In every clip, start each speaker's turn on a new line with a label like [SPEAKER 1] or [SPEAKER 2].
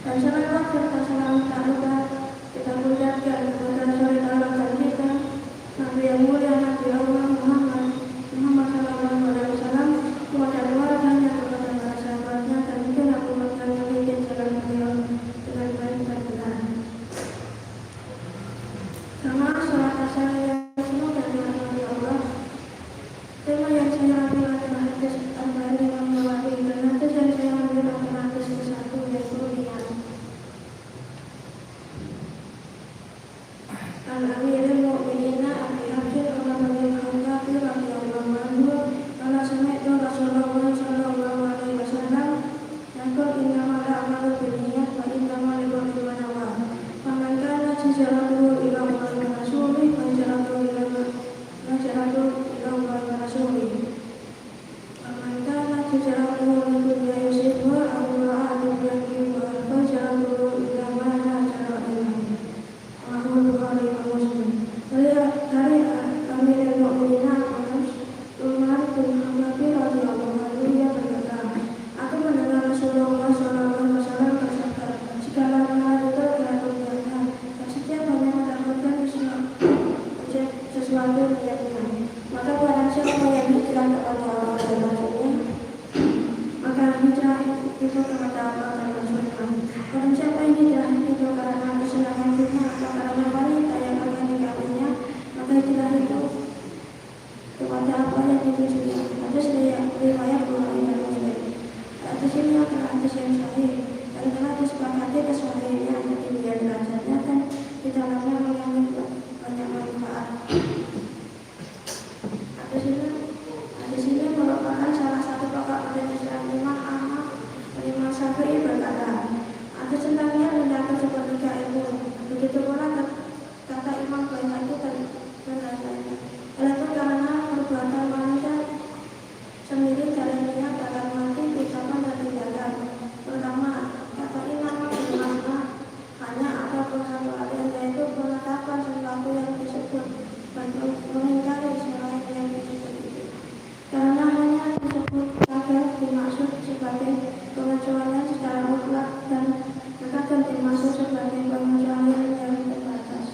[SPEAKER 1] Dan salawat serta salam taala kita panjatkan kepada saudara kita Nabi yang mulia Nabi Allah Muhammad sallallahu alaihi wasallam, kepada keluarganya, kepada para sahabatnya, dan mungkin aku akan memiliki jalan beliau dengan baik dan benar. Sama salat asal yang semua dan dirahmati Allah. Tema yang saya ambil adalah hadis tambahan Imam Nawawi, dan hadis yang saya ambil adalah hadis ke-1, yaitu riyan. Al-Amirul Mu'minina Abi Hafsin radhiyallahu anhu qala sami'tu Rasulullah sallallahu alaihi wasallam yaqul innamal a'malu binniyat wa innamal likulli man nawa. Faman kana hijratuhu ila Allahi wa rasulihi fa hijratuhu ila Allahi wa rasulihi. Faman kana hijratuhu lidunya yusibuha aw imra'atin yankihuha fa hijratuhu ila ma hajara ilaihi. Bukhari dan Muslim. Dari Amirul Mukminin Umar bin Khattab radhiyallahu anhu, ia berkata, aku mendengar Rasulullah sallallahu alaihi wasallam bersabda, segala amal itu telah dikerjakan, dan setiap hanya mendapatkan sesuatu niatnya. Maka barang siapa yang hijrah kepada Allah dan Rasulnya, maka hijrah itu kepada Allah dan Rasulnya. Barang siapa yang hijrah itu karena kesenangan dunia atau karena wanita yang akan dikawinnya, maka hijrah itu kepada apa yang ditujunya. Hadis riwayat Bukhari dan Muslim. Hadis ini adalah hadis yang sahih dan telah disepakati kesahihannya dan ketinggian derajatnya, dan di dalamnya mengandung banyak manfaat. Hadis ini merupakan salah satu pokok pernyataan Imam Ahmad bin Imam Syafi'i berkata, hadis tentangnya mendapat sepertiga ilmu. Begitu pula kata Imam Baihaqi dan lain-lainnya. Walaupun karena perbuatan wanita sendiri dari niat dalam hati, ucapan dan tindakan. Pertama, kata Imam Ahmad, hanya ada penghaluan, yaitu penetapan sesuatu yang disebut dan mengingkari selain yang disebut itu. Karena hanya disebut kafir dimaksud sebagai pengecualian secara mutlak, dan kafir dimaksud sebagai pengecualian yang terbatas.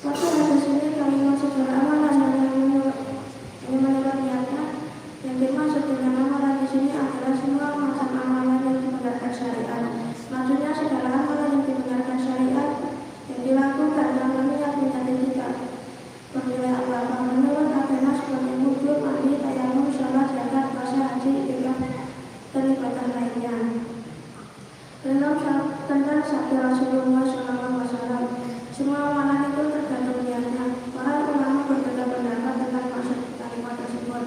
[SPEAKER 1] Pada hadis ini kalimat segala amalan yang menurut niatnya, yang dimaksud dengan amalan di sini adalah semua macam amalan yang dibenarkan syariat. Maksudnya segala amalan yang dibenarkan syariat yang dilakukan dalam niat menjadi tidak bernilai apa-apa menurut agama seperti wudhu, mandi, tayamum, sholat, zakat, puasa, haji, iktikaf, dan ibadah lainnya. Tentang sabda Rasulullah SAW, semua amalan itu tergantung niatnya. Para ulama berbeda pendapat tentang maksud kalimat tersebut.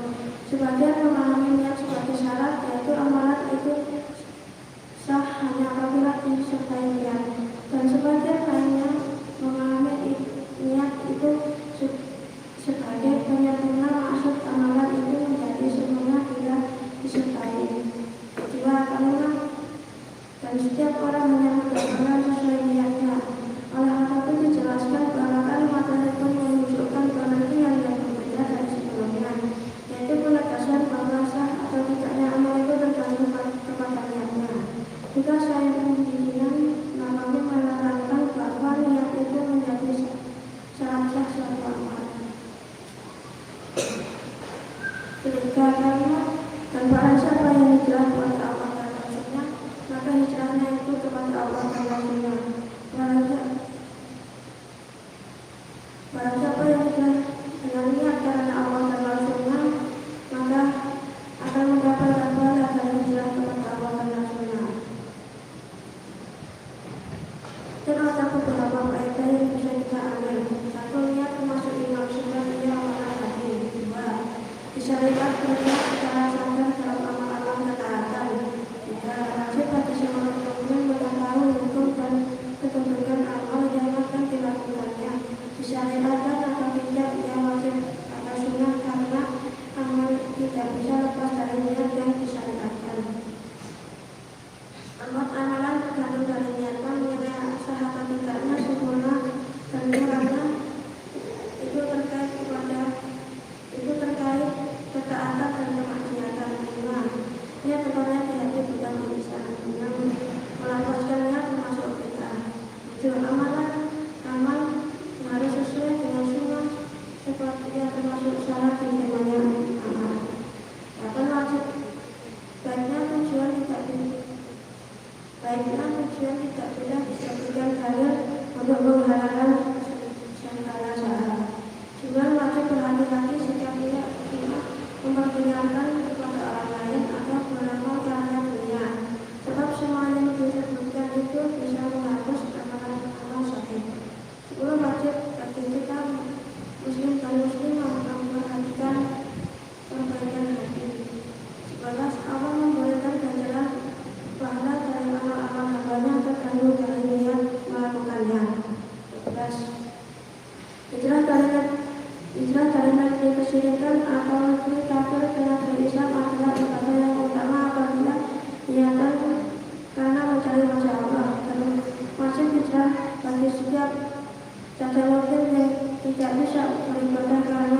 [SPEAKER 1] Sebagian memahami niat sebagai syarat, yaitu amalan itu sah hanya apabila disertai niat, dan sebagian lainnya memahami niat itu sebagai penyempurna maksud amalan itu menjadi sempurna bila disertai dua kalimat, dan setiap orang hanya mengerjakan sesuai niatnya. Oleh hal itu dijelaskan bahwa kalimat itu menunjukkan pengertian yang berbeda dari sebelumnya, yaitu penegasan bahwa sah atau tidaknya amal itu tergantung kepada niatnya. Jika saya pembimbingan Nawawi menerangkan bahwa niat itu menjadi syarat sah suatu amal. Ketiga kalimat, dan barang siapa yang hijrah kepada Allah dan Rasulnya, maka hijrahnya itu kepada Allah dan Rasulnya. Barang siapa yang hijrah dengan niat karena Allah dan Rasulnya, maka akan mendapatkan pahala dari hijrah kepada Allah dan Rasulnya. Baiklah, ujian tidak sudah dijadikan dalil untuk menghalalkan segala cara. Juga wajib berhati-hati setiap pihak memperdengarkan kepada orang lain atau beramal karena dunia. Sebab semua yang disebutkan itu bisa menghapus amalan sahih. 10 wajib bagi kita muslim dan muslim memperhatikan perbaikan hati. 11 Allah membolehkan ganjaran pahala dari amal-amal hambanya tergantung dari niat melakukannya. 12 Hijrah dari negeri kesyirikan atau negeri kafir ke negeri Islam adalah ibadah yang utama apabila niatan karena mencari wajah Allah. Wajib hijrah bagi setiap muslim yang tidak bisa beribadah karena